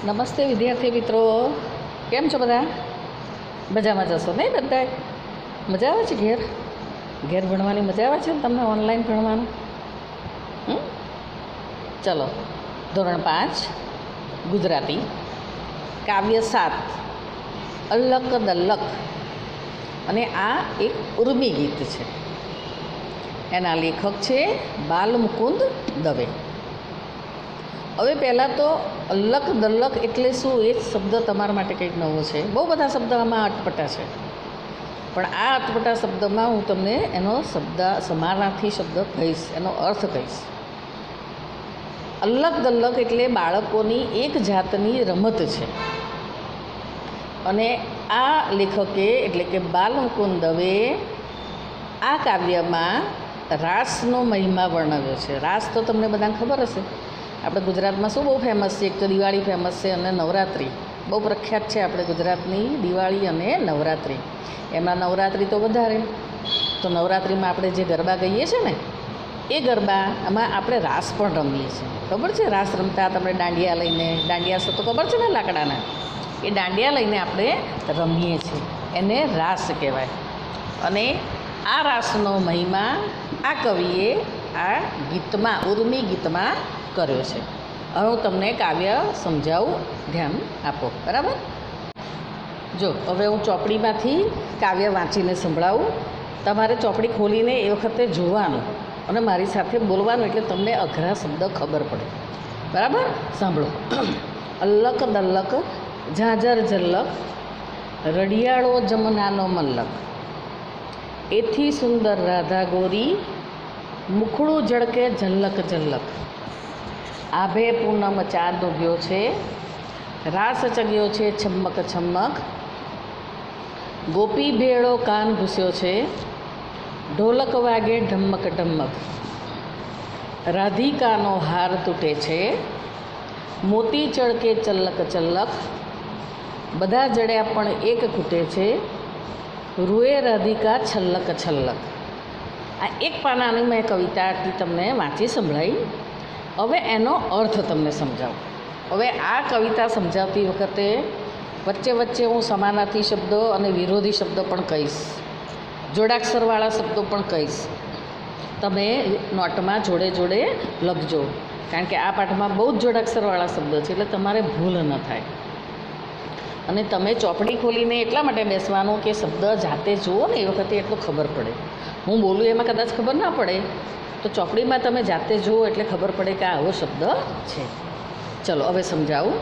નમસ્તે વિદ્યાર્થી મિત્રો, કેમ છો બધા? મજામાં જશો નહીં બધા? મજા આવે છે ઘેર ભણવાની મજા આવે છે ને તમને? ઓનલાઈન ભણવાનું ચલો, ધોરણ 5 ગુજરાતી, કાવ્ય 7 અલ્લક દલ્લક, અને આ એક ઉર્મી ગીત છે. એના લેખક છે બાલમુકુંદ દવે. હવે પહેલાં તો અલ્લક દલ્લક એટલે શું, એ જ શબ્દ તમારા માટે કંઈક નવો છે. બહુ બધા શબ્દ આમાં અટપટા છે, પણ આ અટપટા શબ્દમાં હું તમને એનો સમાનાર્થી શબ્દ કહીશ, એનો અર્થ કહીશ. અલ્લક દલ્લક એટલે બાળકોની એક જાતની રમત છે. અને આ લેખકે એટલે કે બાલમુકુંદ દવે આ કાવ્યમાં રાસનો મહિમા વર્ણવ્યો છે. રાસ તો તમને બધાને ખબર હશે, આપણે ગુજરાતમાં શું બહુ ફેમસ છે? એક તો દિવાળી ફેમસ છે અને નવરાત્રિ બહુ પ્રખ્યાત છે. આપણે ગુજરાતની દિવાળી અને નવરાત્રિ, એમાં નવરાત્રિ તો વધારે. તો નવરાત્રિમાં આપણે જે ગરબા ગઈએ છીએ ને, એ ગરબામાં આપણે રાસ પણ રમીએ છીએ. ખબર છે? રાસ રમતા તમને દાંડિયા લઈને, દાંડિયા તો ખબર છે ને, લાકડાના, એ દાંડિયા લઈને આપણે રમીએ છીએ, એને રાસ કહેવાય. અને આ રાસનો મહિમા આ કવિએ આ ગીતમાં, ઉર્મી ગીતમાં કર્યો છે. હવે હું તમને કાવ્ય સમજાવું, ધ્યાન આપો, બરાબર? જો હવે હું ચોપડીમાંથી કાવ્ય વાંચીને સંભળાવું. તમારે ચોપડી ખોલીને એ વખતે જોવાનું અને મારી સાથે બોલવાનું, એટલે તમને અઘરા શબ્દ ખબર પડે, બરાબર? સાંભળો. અલ્લક દલ્લક ઝાઝર ઝલ્લક, રડિયાળો જમનાનો મલ્લક, એથી સુંદર રાધા ગોરી, મુખડું ઝળકે ઝલ્લક ઝલ્લક, આભે પૂનમ ચાંદ ઉગ્યો છે, રાસ ચગ્યો છે છમ્મક છમ્મક, ગોપી ભેળો કાન ઘૂસ્યો છે, ઢોલક વાગે ઢમક ઢમક, રાધિકાનો હાર તૂટે છે, મોતી ચળકે ચલ્લક ચલ્લક, બધા જડ્યા પણ એક ખૂટે છે, રૂએ રાધિકા છલ્લક છલ્લક. આ એક પાનાની મેં કવિતાથી તમને વાંચી સંભળાવી. હવે એનો અર્થ તમને સમજાવું. હવે આ કવિતા સમજાવતી વખતે વચ્ચે વચ્ચે હું સમાનાર્થી શબ્દો અને વિરોધી શબ્દો પણ કહીશ, જોડાક્ષરવાળા શબ્દો પણ કહીશ. તમે નોટમાં જોડે જોડે લખજો, કારણ કે આ પાઠમાં બહુ જ જોડાક્ષરવાળા શબ્દો છે, એટલે તમારે ભૂલ ન થાય. અને તમે ચોપડી ખોલીને એટલા માટે બેસવાનું કે શબ્દ જાતે જુઓ ને, એ વખતે એટલું ખબર પડે. હું બોલું એમાં કદાચ ખબર ના પડે, તો ચોપડીમાં તમે જાતે જુઓ એટલે ખબર પડે કે આ આવો શબ્દ છે. ચલો હવે સમજાવું.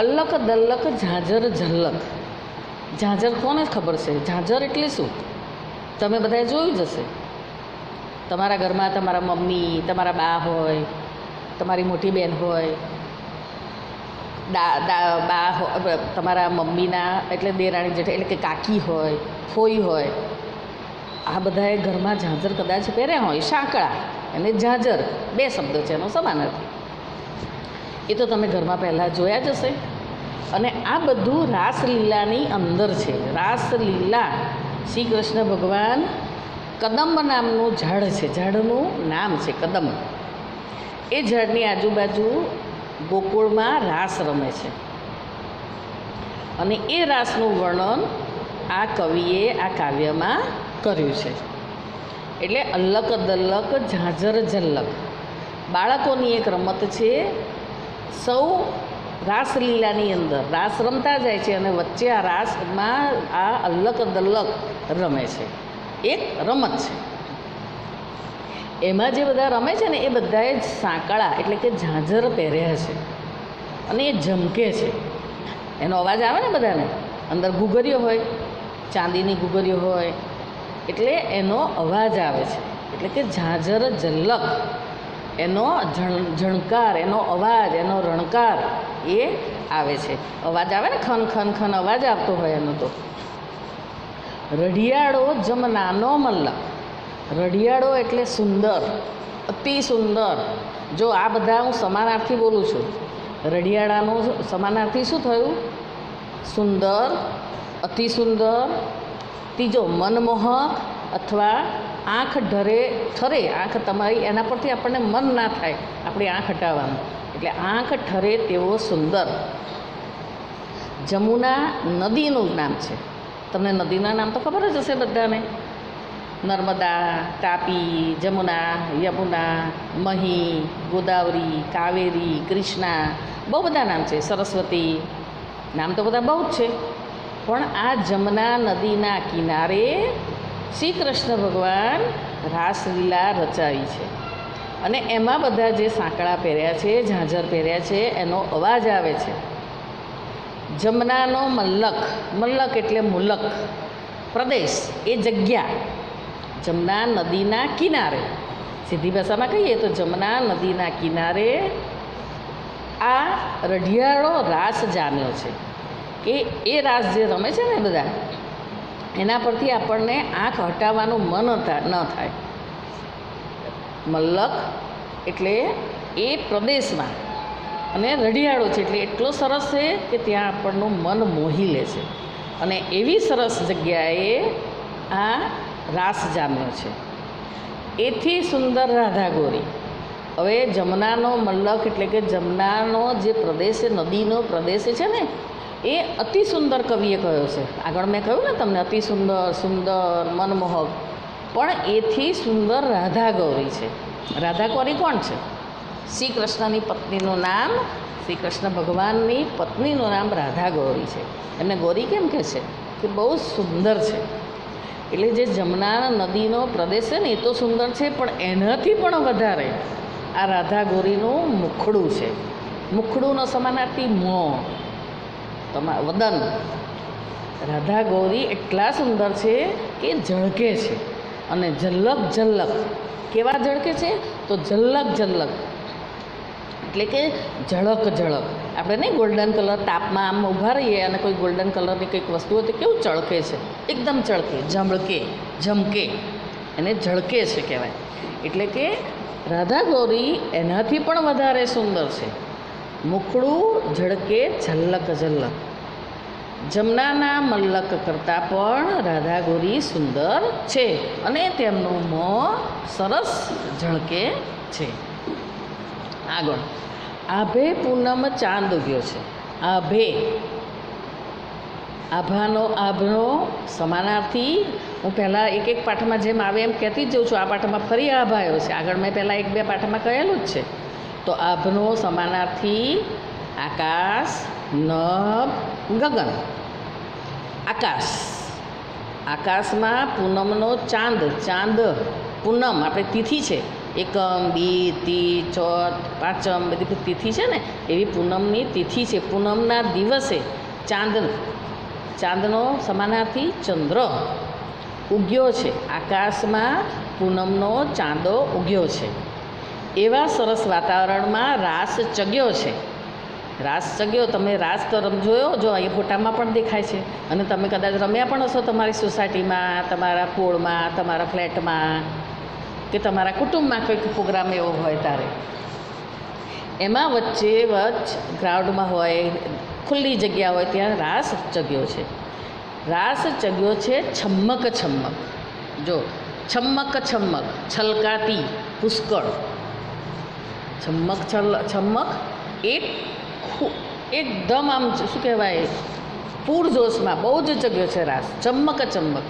અલ્લક દલ્લક ઝાઝર ઝલ્લક. ઝાઝર કોને ખબર છે? ઝાઝર એટલે શું? તમે બધાએ જોયું જ હશે. તમારા ઘરમાં તમારા મમ્મી, તમારા બા હોય, તમારી મોટી બહેન હોય, તમારા મમ્મીના એટલે દેરાણી જેઠ એટલે કે કાકી હોય, ફોઈ હોય, આ બધાએ ઘરમાં ઝાંઝર કદાચ પહેર્યા હોય, સાંકળા અને ઝાંઝર બે શબ્દો છે, એનો સમાનાર્થી. એ તો તમે ઘરમાં પહેલાં જોયા જ હશે. અને આ બધું રાસલીલાની અંદર છે. રાસલીલા, શ્રી કૃષ્ણ ભગવાન કદંબ નામનું ઝાડ છે, ઝાડનું નામ છે કદંબ. એ ઝાડની આજુબાજુ ગોકુળમાં રાસ રમે છે. અને એ રાસનું વર્ણન આ કવિએ આ કાવ્યમાં કર્યું છે. એટલે અલ્લક દલ્લક ઝાઝર ઝલ્લક, બાળકોની એક રમત છે. સૌ રાસલીલાની અંદર રાસ રમતા જાય છે, અને વચ્ચે આ રાસમાં આ અલ્લક દલ્લક રમે છે. એક રમત છે. એમાં જે બધા રમે છે ને, એ બધાએ જ સાંકળા એટલે કે ઝાંઝર પહેર્યા છે, અને એ ઝમકે છે. એનો અવાજ આવે ને બધાને. અંદર ઘૂઘરીઓ હોય, ચાંદીની ઘૂઘરીઓ હોય, એટલે એનો અવાજ આવે છે. એટલે કે ઝાંઝર ઝલ્લક, એનો ઝણકાર, એનો અવાજ, એનો રણકાર એ આવે છે. અવાજ આવે ને, ખન ખન ખન અવાજ આવતો હોય એનો. તો રઢિયાળો જમનાનો મલ્લક. રઢિયાળો એટલે સુંદર, અતિ સુંદર. જો આ બધા હું સમાનાર્થી બોલું છું. રઢિયાળાનું સમાનાર્થી શું થયું? સુંદર, અતિ સુંદર. ત્રીજો મનમોહક અથવા આંખ ઠરે, આંખ તમારી એના પરથી આપણને મન ના થાય આપણી આંખ હટાવવાનું, એટલે આંખ ઠરે તેવો સુંદર જમુના નદીનું નામ છે. તમને નદીના નામ તો ખબર જ હશે બધાને. નર્મદા, તાપી, જમુના, યમુના, મહી, ગોદાવરી, કાવેરી, કૃષ્ણા, બહુ બધા નામ છે. સરસ્વતી, નામ તો બધા બહુ જ છે. પણ આ જમુના નદીના કિનારે શ્રી કૃષ્ણ ભગવાન રાસલીલા રચાવી છે. અને એમાં બધા જે સાંકળા પહેર્યા છે, ઝાંઝર પહેર્યા છે, એનો અવાજ આવે છે. જમનાનો મલ્લક, મલ્લક એટલે મુલક, પ્રદેશ એ જગ્યા. જમના નદીના કિનારે, સીધી ભાષામાં કહીએ તો જમના નદીના કિનારે આ રઢિયાળો રાસ જામ્યો છે. કે એ રાસ જે રમે છે ને બધા, એના પરથી આપણને આંખ હટાવવાનું મન ન થાય. મલ્લક એટલે એ પ્રદેશમાં, અને રઢિયાળો છે એટલે એટલો સરસ છે કે ત્યાં આપણનું મન મોહી લે છે. અને એવી સરસ જગ્યાએ આ રાસ જામ્યો છે. એથી સુંદર રાધા ગોરી. હવે જમનાનો મલ્લક એટલે કે જમનાનો જે પ્રદેશ છે, નદીનો પ્રદેશ છે ને, એ અતિ સુંદર કવિએ કહ્યો છે. આગળ મેં કહ્યું ને તમને, અતિ સુંદર, સુંદર, મનમોહક. પણ એથી સુંદર રાધા ગૌરી છે. રાધા ગૌરી કોણ છે? શ્રી કૃષ્ણની પત્નીનું નામ, શ્રી કૃષ્ણ ભગવાનની પત્નીનું નામ રાધા ગૌરી છે. એમને ગૌરી કેમ કહે છે? કે બહુ સુંદર છે. એટલે જે જમના નદીનો પ્રદેશ છે ને એ તો સુંદર છે, પણ એનાથી પણ વધારે આ રાધા ગૌરીનું મુખડું છે. મુખડુંનો સમાનાર્થી મોં, વદન. રાધા ગૌરી એટલા સુંદર છે કે ઝળકે છે. અને ઝલક ઝલક, કેવા ઝળકે છે? તો ઝલક ઝલક એટલે કે ઝળક ઝળક. આપણે નહીં ગોલ્ડન કલર તાપમાં આમ ઊભા રહીએ અને કોઈ ગોલ્ડન કલરની કંઈક વસ્તુ હોય તો કેવું ચળકે છે, એકદમ ચળકે, ઝમકે, ઝમકે, એને ઝળકે છે કહેવાય. એટલે કે રાધા ગૌરી એનાથી પણ વધારે સુંદર છે. મુખડું ઝળકે, ઝલક ઝલક. જમનાના મલ્લક કરતાં પણ રાધા ગૌરી સુંદર છે. અને તેમનું મોં સરસ ઝળકે છે. આગળ, આભે પૂનમ ચાંદ ઉગ્યો છે. આભે, આભનો સમાનાર્થી હું પહેલાં એક એક પાઠમાં જેમ આવે એમ કહેતી જ જઉં છું. આ પાઠમાં ફરી આભા આવ્યો છે. આગળ મેં પહેલાં એક બે પાઠમાં કહેલું જ છે. તો આભનો સમાનાર્થી આકાશ, નભ, ગગન. આકાશ, આકાશમાં પૂનમનો ચાંદ, ચાંદ પૂનમ આપણે તિથિ છે, એકમ, તી, ચોથ, પાંચમ, બધી તિથિ છે ને, એવી પૂનમની તિથિ છે. પૂનમના દિવસે ચાંદનો સમાનાર્થી ચંદ્ર ઉગ્યો છે. આકાશમાં પૂનમનો ચાંદો ઉગ્યો છે. એવા સરસ વાતાવરણમાં રાસ ચગ્યો છે. રાસ ચગ્યો, તમે રાસ તો જોયો, જો એ ફોટામાં પણ દેખાય છે. અને તમે કદાચ રમ્યા પણ હશો તમારી સોસાયટીમાં, તમારા પોળમાં, તમારા ફ્લેટમાં, કે તમારા કુટુંબમાં કંઈક પ્રોગ્રામ એવો હોય ત્યારે. એમાં વચ્ચે ગ્રાઉન્ડમાં હોય, ખુલ્લી જગ્યા હોય, ત્યાં રાસ ચગ્યો છે. રાસ ચગ્યો છે છમ્મક છમ્મક. જો છમ્મક છમ્મક, છલકાતી, પુષ્કળ. છમ્મક છમ્મક એકદમ આમ શું કહેવાય, પૂરજોશમાં બહુ જ ચગ્યો છે રાસ. ચમ્મક ચમ્મક,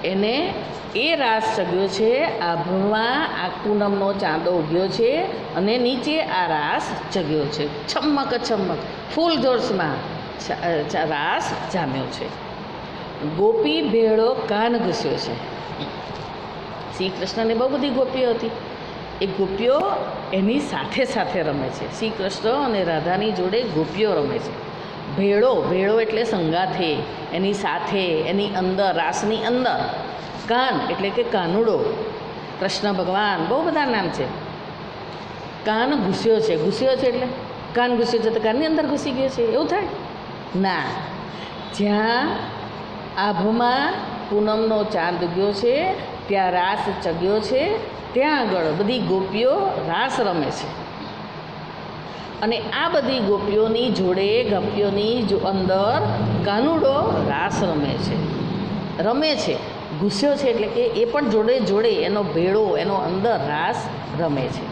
એને એ રાસ ચગ્યો છે. આભમાં આ પૂનમનો ચાંદો ઉગ્યો છે અને નીચે આ રાસ ચગ્યો છે. છમ્મક છમ્મક, ફૂલ જોશમાં રાસ જામ્યો છે. ગોપી ભેળો કાન ઘસ્યો છે. શ્રી કૃષ્ણને બહુ બધી ગોપીઓ હતી. એ ગોપીઓ એની સાથે સાથે રમે છે. શ્રી કૃષ્ણ અને રાધાની જોડે ગોપીઓ રમે છે. ભેળો, ભેળો એટલે સંગાથે, એની સાથે, એની અંદર, રાસની અંદર. કાન એટલે કે કાનુડો, કૃષ્ણ ભગવાન, બહુ બધા નામ છે. કાન ઘૂસ્યો છે. ઘૂસ્યો છે એટલે કાન ઘૂસ્યો છે તો કાનની અંદર ઘૂસી ગયો છે એવું થાય ના. જ્યાં આભમાં પૂનમનો ચાંદ ઉગ્યો છે, ત્યાં રાસ ચગ્યો છે, ત્યાં આગળ બધી ગોપીઓ રાસ રમે છે. અને આ બધી ગોપીઓની જોડે, ગોપીઓની અંદર કાનુડો રાસ રમે છે. ઘૂસ્યો છે એટલે કે એ પણ જોડે જોડે એનો ભેળો એનો અંદર રાસ રમે છે.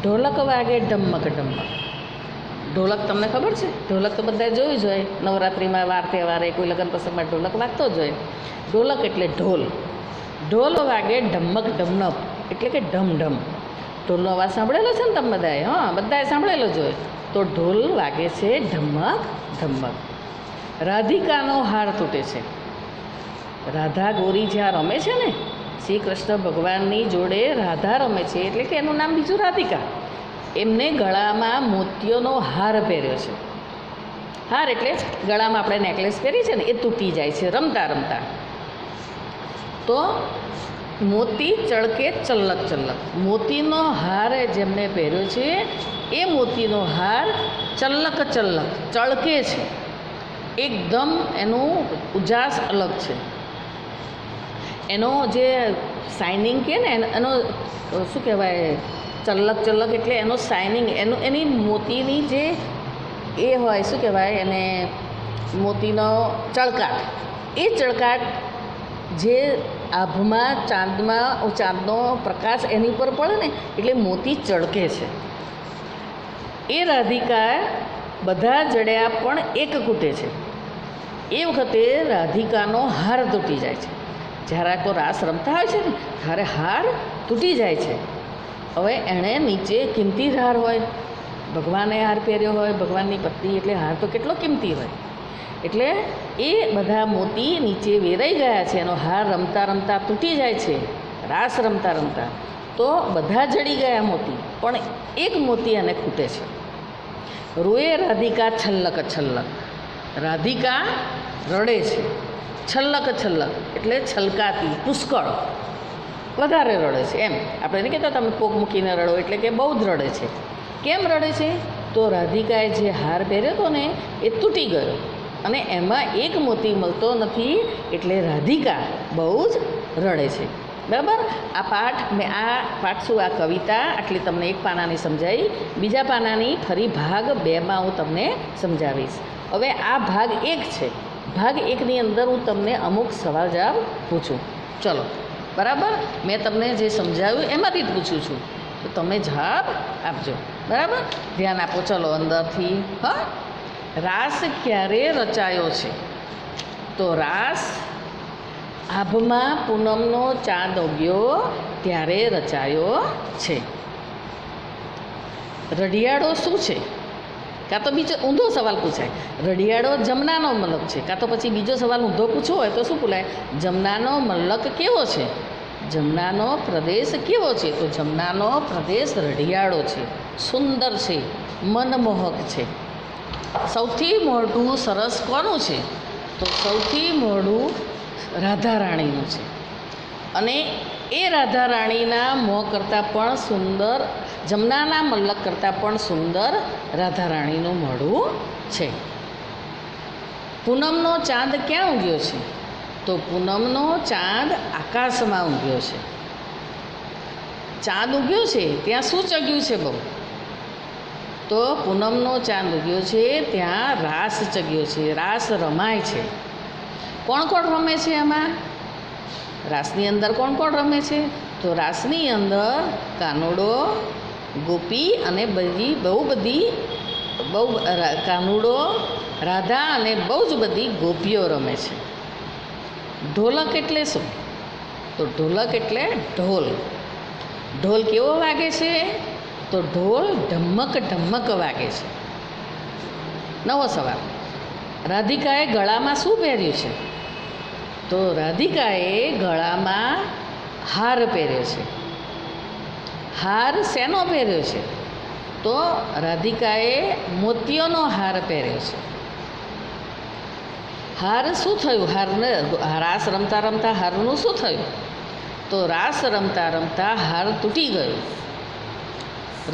ઢોલક વાગે ઢમક ઢમક. ઢોલક તમને ખબર છે? ઢોલક તો બધાએ જોયું જ હોય. નવરાત્રિમાં વાર તહેવારે કોઈ લગ્ન પ્રસંગમાં ઢોલક વાગતો જ હોય. ઢોલક એટલે ઢોલ. ઢોલ વાગે ઢમક ઢમનક એટલે કે ઢમઢમ. ઢોલનો અવાજ સાંભળેલો છે ને તમે બધાએ? હા, બધાએ સાંભળેલો જ હોય. તો ઢોલ વાગે છે ઢમક ઢમક. રાધિકાનો હાર તૂટે છે. રાધા ગોરી જ્યાં રમે છે ને, શ્રી કૃષ્ણ ભગવાનની જોડે રાધા રમે છે એટલે કે એનું નામ બીજું રાધિકા. એમને ગળામાં મોતીઓનો હાર પહેર્યો છે. હાર એટલે ગળામાં આપણે નેકલેસ પહેરી છે ને, એ તૂટી જાય છે રમતા રમતા. તો મોતી ચળકે ચલ્લક ચલ્લક. મોતીનો હાર જેમને પહેર્યો છે એ મોતીનો હાર ચલ્લક ચલ્લક ચળકે છે. એકદમ એનું ઉજાસ અલગ છે. એનો જે શાઇનિંગ કહે ને, એનો શું કહેવાય, ચલ્લક ચલ્લક એટલે એનો શાઇનિંગ, એની મોતીની જે એ હોય, શું કહેવાય એને, મોતીનો ચળકાટ. એ ચળકાટ જે આભમાં ચાંદનો પ્રકાશ એની પર પડે ને એટલે મોતી ચળકે છે. એ રાધિકા બધા જડ્યા પણ એક કૂટે છે. એ વખતે રાધિકાનો હાર તૂટી જાય છે. જ્યારે આખો રાસ રમતા હોય છે ને ત્યારે હાર તૂટી જાય છે. હવે એણે નીચે કિંમતી હાર હોય, ભગવાને હાર પહેર્યો હોય, ભગવાનની પત્ની એટલે હાર તો કેટલો કિંમતી હોય. એટલે એ બધા મોતી નીચે વેરાઈ ગયા છે. એનો હાર રમતા રમતા તૂટી જાય છે, રાસ રમતા રમતા. તો બધા જડી ગયા મોતી, પણ એક મોતી એને ખૂટે છે. રોએ રાધિકા છલ્લક છલ્લક. રાધિકા રડે છે. છલ્લક છલ્લક એટલે છલકાતી, પુષ્કળ, વધારે રડે છે. એમ આપણે નહીં કહેતા તમે કોક મૂકીને રડો, એટલે કે બહુ જ રડે છે. કેમ રડે છે? તો રાધિકાએ જે હાર પહેર્યો હતો ને એ તૂટી ગયો અને એમાં એક મોતી મળતો નથી, એટલે રાધિકા બહુ જ રડે છે. બરાબર? આ પાઠ શું, આ કવિતા આટલી તમને એક પાનાની સમજાવી. બીજા પાનાની ફરી ભાગ 2માં હું તમને સમજાવીશ. હવે આ ભાગ 1 છે. ભાગ 1ની અંદર હું તમને અમુક સવાલ જવાબ પૂછું. ચલો, બરાબર? મેં તમને જે સમજાવ્યું એમાંથી જ પૂછું છું, તો તમે જવાબ આપજો. બરાબર? ધ્યાન આપો. ચલો અંદરથી. હા, રાસ ક્યારે રચાયો છે? તો રાસ આભમાં પૂનમનો ચાંદ ઉગ્યો ત્યારે રચાયો છે. રઢિયાળો શું છે? કાં તો બીજો ઊંધો સવાલ પૂછાય, રઢિયાળો જમનાનો મલક છે. કાં તો પછી બીજો સવાલ ઊંધો પૂછવો હોય તો શું પૂછાય, જમનાનો મલક કેવો છે? જમનાનો પ્રદેશ કેવો છે? તો જમનાનો પ્રદેશ રઢિયાળો છે, સુંદર છે, મનમોહક છે. સૌથી મોઢું સરસ કોનું છે? તો સૌથી મોઢું રાધા રાણીનું છે. અને એ રાધા રાણીના મોં કરતાં પણ સુંદર, જમનાના મલ્લક કરતાં પણ સુંદર રાધા રાણીનું મોઢું છે. પૂનમનો ચાંદ ક્યાં ઉગ્યો છે? તો પૂનમનો ચાંદ આકાશમાં ઉગ્યો છે. ચાંદ ઉગ્યો છે ત્યાં શું ચગ્યું છે બહુ? તો પૂનમનો ચાંદ ઉગ્યો છે ત્યાં રાસ ચગ્યો છે, રાસ રમાય છે. કોણ કોણ રમે છે એમાં? રાસની અંદર કોણ કોણ રમે છે? તો રાસની અંદર કાનુડો, ગોપી અને કાનુડો, રાધા અને બહુ જ બધી ગોપીઓ રમે છે. ઢોલક એટલે શું? તો ઢોલક એટલે ઢોલ. ઢોલ કેવો વાગે છે? તો ઢોલ ઢમક ઢમક વાગે છે. નવો સવાલ. રાધિકાએ ગળામાં શું પહેર્યું છે? તો રાધિકાએ ગળામાં હાર પહેર્યો છે. હાર શેનો પહેર્યો છે? તો રાધિકાએ મોતીઓનો હાર પહેર્યો છે. હાર શું થયું? હારને રાસ રમતા રમતા હારનું શું થયું? તો રાસ રમતા રમતા હાર તૂટી ગયો.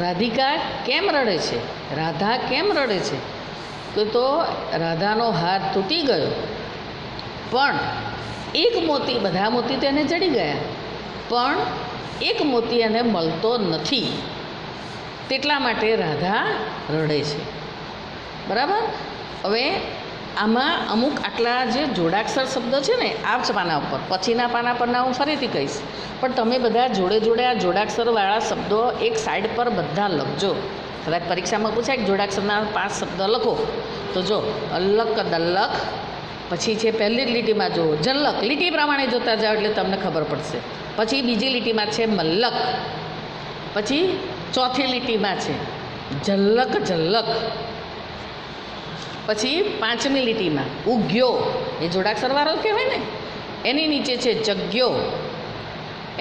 રાધિકા કેમ રડે છે? રાધા કેમ રડે છે? તો રાધાનો હાર તૂટી ગયો, પણ એક મોતી, બધા મોતી તો એને જડી ગયા, પણ એક મોતી એને મળતો નથી, તેટલા માટે રાધા રડે છે. બરાબર? હવે આમાં અમુક આટલા જે જોડાક્ષર શબ્દ છે ને આ જ પાના ઉપર, પછીના પાના પરના હું ફરીથી કહીશ, પણ તમે બધા જોડે જોડે આ જોડાક્ષરવાળા શબ્દો એક સાઈડ પર બધા લખજો. કદાચ પરીક્ષામાં પૂછાય કે જોડાક્ષરના 5 શબ્દ લખો, તો જો અલક દલક, પછી છે પહેલી જ લીટીમાં જુઓ ઝલક, લીટી પ્રમાણે જોતા જાઓ એટલે તમને ખબર પડશે. પછી બીજી લીટીમાં છે મલ્લક, પછી ચોથી લીટીમાં છે ઝલક ઝલક, પછી 5મી લીટીમાં ઉગ્યો, એ જોડાક્ષરવાળો કહેવાય ને, એની નીચે છે જગ્યો,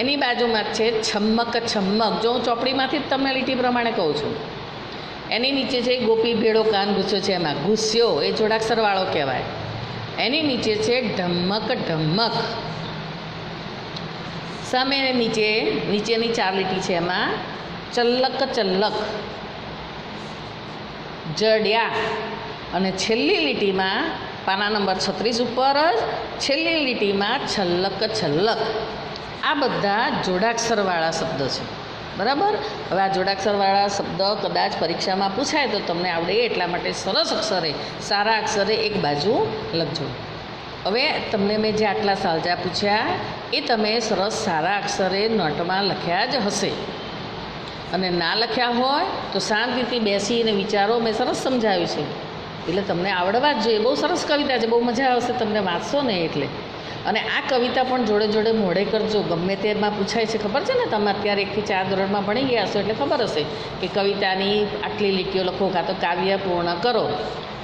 એની બાજુમાં છે છમ્મક છમ્મક, જો હું ચોપડીમાંથી જ તમને લીટી પ્રમાણે કહું છું. એની નીચે છે ગોપી ભેળો કાન ઘૂસ્યો છે, એમાં ઘૂસ્યો એ જોડાક્ષરવાળો કહેવાય. એની નીચે છે ઢમક ઢમક, સામે નીચેની 4 લીટી છે એમાં ચલ્લક ચલ્લક, જડ્યા, અને છેલ્લી લીટીમાં પાના નંબર 36 ઉપર જ છેલ્લી લીટીમાં છલ્લક છલ્લક. આ બધા જોડાક્ષરવાળા શબ્દ છે, બરાબર. હવે આ જોડાક્ષરવાળા શબ્દ કદાચ પરીક્ષામાં પૂછાય તો તમને આવડે, એટલા માટે સરસ અક્ષરે, સારા અક્ષરે એક બાજુ લખજો. હવે તમને મેં જે આટલા સાલજા પૂછ્યા એ તમે સરસ સારા અક્ષરે નોટમાં લખ્યા જ હશે, અને ના લખ્યા હોય તો શાંતિથી બેસીને વિચારો. મેં સરસ સમજાવ્યું છે એટલે તમને આવડવા જ જોઈએ. બહુ સરસ કવિતા છે, બહુ મજા આવશે તમને વાંચશો ને એટલે. અને આ કવિતા પણ જોડે જોડે મોઢે કરજો, ગમે તેમાં પૂછાય છે, ખબર છે ને, તમે અત્યારે 1 થી 4 ધોરણમાં ભણી ગયા હશો એટલે ખબર હશે કે કવિતાની આટલી લીટીઓ લખો, કાં તો કાવ્ય પૂર્ણ કરો,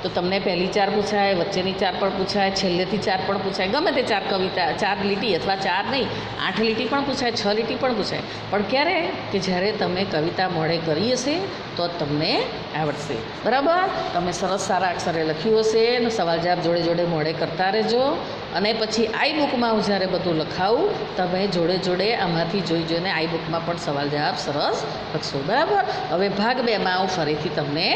તો તમને પહેલી 4 પૂછાય, વચ્ચેની 4 પણ પૂછાય, છેલ્લેથી 4 પણ પૂછાય, ગમે તે 4 કવિતા, 4 લીટી, અથવા 4 નહીં 8 લીટી પણ પૂછાય, 6 લીટી પણ પૂછાય. પણ ક્યારે કે જ્યારે તમે કવિતા મોઢે કરી હશે તો તમને આવડશે, બરાબર. તમે સરસ સારા અક્ષરે લખ્યું હશે અને સવાલ જવાબ જોડે જોડે મોઢે કરતા રહેજો. અને પછી આઈ બુકમાં હું જ્યારે બધું લખાવું તમે જોડે જોડે આમાંથી જોઈ જોઈને આઈ બુકમાં પણ સવાલ જવાબ સરસ લખશો, બરાબર. હવે ભાગ 2માં હું ફરીથી તમને